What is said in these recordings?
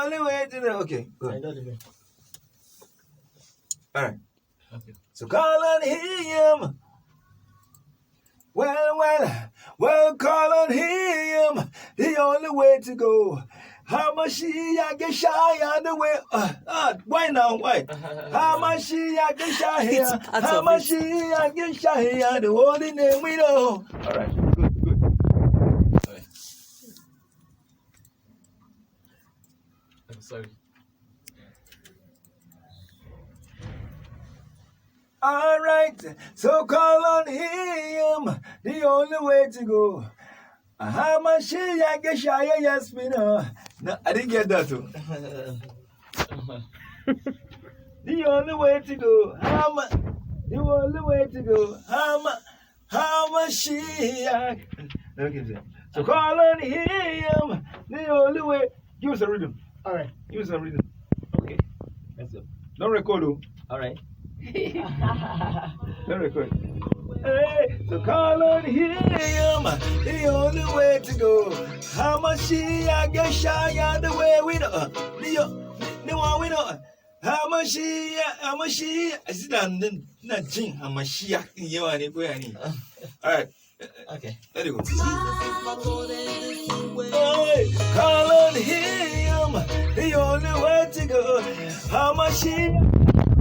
only way to know. Okay, good. I know the way. All right. Okay. So call on him. Well, call on him. The only way to go. How much I get shy on the way? Why now? Why? How much I get shy here? How much I get shy here? The holy name we know. All right. Good. All right. I'm sorry. All right, so call on him, the only way to go. How much I get shy, yes, me know. No, I didn't get that too. The only way to go. The only way to go. How much okay, so call on him, the only way. Give us a rhythm. All right. Give us a rhythm. Okay. Let's go. Don't record though. All right. Don't record. Hey, so call on him, the only way to go. How much I get shy on the way we know. The one we know. How much I sit down, nothing. How much you want to go any. All right. Okay. There you go. Hey, call on him, the only way to go. How much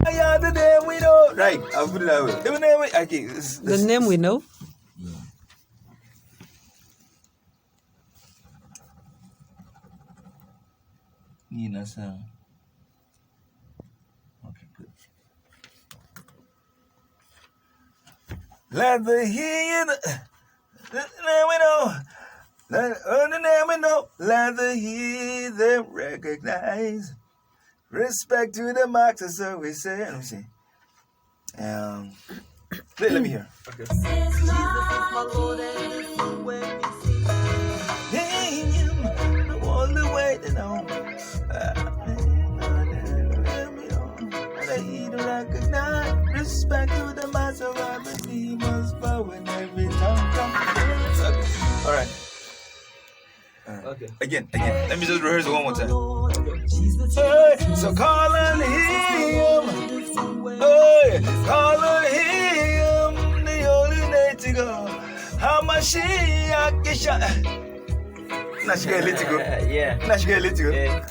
I the name we know. Right, I'll put it that way. The name we okay. The name we know. Nina sound. Okay, good. Let the hear the name we know. The name we know. Let the hear them recognize. Respect to the master, so we say. Let me see. Let me hear. Okay. Him, all the way to know. He recognize. Respect to the master, but he must bow when every tongue comes. All right. Okay. Again. Let me just rehearse it one more time. Hey, so call on him. Hey, call on him. The only way to go. How much I get shot. Not she get let to go. Yeah. Not she get let to go. Yeah.